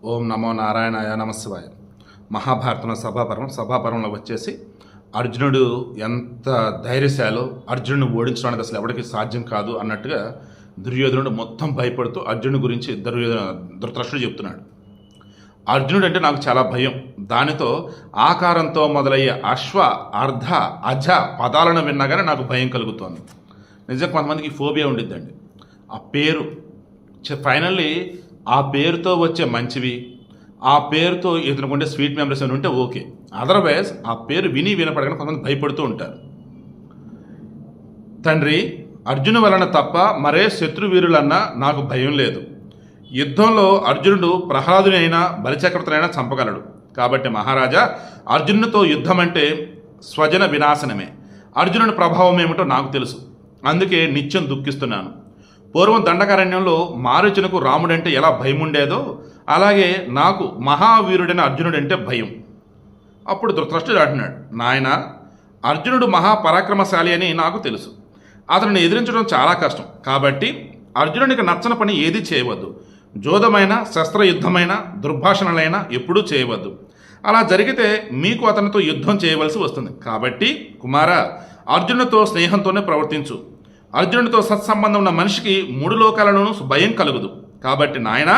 ఓం నమో నారాయణాయ నమశివాయ. మహాభారతంలో సభాపర్వంలో వచ్చేసి అర్జునుడు ఎంత ధైర్యశాలో, అర్జునుడిని ఓడించడానికి అసలు ఎవరికి సాధ్యం కాదు అన్నట్టుగా దుర్యోధనుడు మొత్తం భయపడుతూ అర్జునుడి గురించి ధృతరాష్ట్రుడు చెప్తున్నాడు. అర్జునుడు అంటే నాకు చాలా భయం, దానితో ఆకారంతో మొదలయ్యే అశ్వ, అర్ధ, అజ పదాలను విన్నాగానే నాకు భయం కలుగుతోంది. నిజంగా కొంతమందికి ఫోబియా ఉండిద్దండి. ఆ పేరు ఫైనల్లీ ఆ పేరుతో వచ్చే మంచివి, ఆ పేరుతో ఇతనికి ఉండే స్వీట్ మెమరీస్ అని ఉంటే ఓకే. అదర్వైజ్ ఆ పేరు వినపడగానే కొంతమంది భయపడుతూ ఉంటారు. తండ్రి, అర్జును వలన తప్ప మరే శత్రువీరులన్నా నాకు భయం లేదు. యుద్ధంలో అర్జునుడు ప్రహ్లాదునైనా బలిచక్రవర్తులైనా చంపగలడు. కాబట్టి మహారాజా, అర్జునుడితో యుద్ధం అంటే స్వజన వినాశనమే. అర్జునుడి ప్రభావం ఏమిటో నాకు తెలుసు, అందుకే నిత్యం దుఃఖిస్తున్నాను. పూర్వం దండకారణ్యంలో మారీచునకు రాముడంటే ఎలా భయం ఉండేదో అలాగే నాకు మహావీరుడైన అర్జునుడంటే భయం. అప్పుడు ధృతరాష్ట్రుడు అంటున్నాడు, నాయన, అర్జునుడు మహాపరాక్రమశాలి అని నాకు తెలుసు. అతనిని ఎదిరించడం చాలా కష్టం. కాబట్టి అర్జునుడికి నచ్చని పని ఏది చేయవద్దు. జోదమైన, శస్త్రయుద్ధమైన, దుర్భాషణలైన ఎప్పుడూ చేయవద్దు. అలా జరిగితే మీకు అతనితో యుద్ధం చేయవలసి వస్తుంది. కాబట్టి కుమారా, అర్జునుడితో స్నేహంతోనే ప్రవర్తించు. అర్జునుడితో సత్సంబంధం ఉన్న మనిషికి మూడు లోకాలలోనూ భయం కలుగుదు. కాబట్టి నాయన,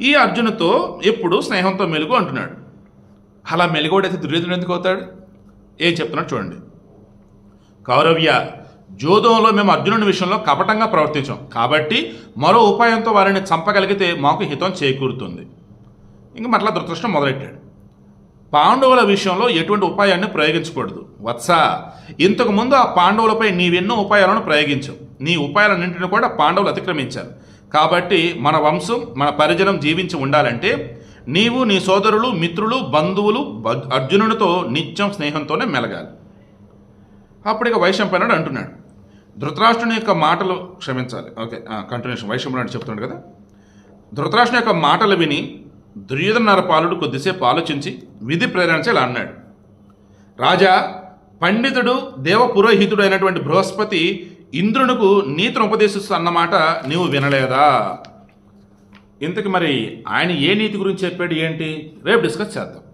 ఈ అర్జునుడితో ఎప్పుడు స్నేహంతో మెలుగు అంటున్నాడు. అలా మెలుగోడైతే దుర్యోధనుడు ఎందుకు అవుతాడు? ఏం చెప్తున్నాడు చూడండి. కౌరవ్య, జోదంలో మేము అర్జునుడి విషయంలో కపటంగా ప్రవర్తించాం. కాబట్టి మరో ఉపాయంతో వారిని చంపగలిగితే మాకు హితం చేకూరుతుంది. ఇంక మరలా ధృతరాష్ట్రుడు మొదలెట్టాడు. పాండవుల విషయంలో ఎటువంటి ఉపాయాన్ని ప్రయోగించకూడదు. వత్స, ఇంతకుముందు ఆ పాండవులపై నీవెన్నో ఉపాయాలను ప్రయోగించావు. నీ ఉపాయాలన్నింటినీ కూడా పాండవులు అతిక్రమించారు. కాబట్టి మన వంశం, మన పరిజనం జీవించి ఉండాలంటే నీవు, నీ సోదరులు, మిత్రులు, బంధువులు అర్జునుడితో నిత్యం స్నేహంతోనే మెలగాలి. అప్పుడు ఇక వైశంపాయనుడు అంటున్నాడు, ధృతరాష్ట్రుని యొక్క మాటలు క్షమించాలి. Okay, continuation. వైశంపాయనుడు చెప్తున్నాడు కదా. ధృతరాష్ట్రుని యొక్క మాటలు విని దుర్యోధన నరపాలుడు కొద్దిసేపు ఆలోచించి విధి ప్రేరణించి ఇలా అన్నాడు. రాజా, పండితుడు, దేవ పురోహితుడు అయినటువంటి బృహస్పతి ఇంద్రునికు నీతిని ఉపదేశిస్తున్నమాట నీవు వినలేదా? ఇంతకు మరి ఆయన ఏ నీతి గురించి చెప్పాడు ఏంటి? రేపు డిస్కస్ చేద్దాం.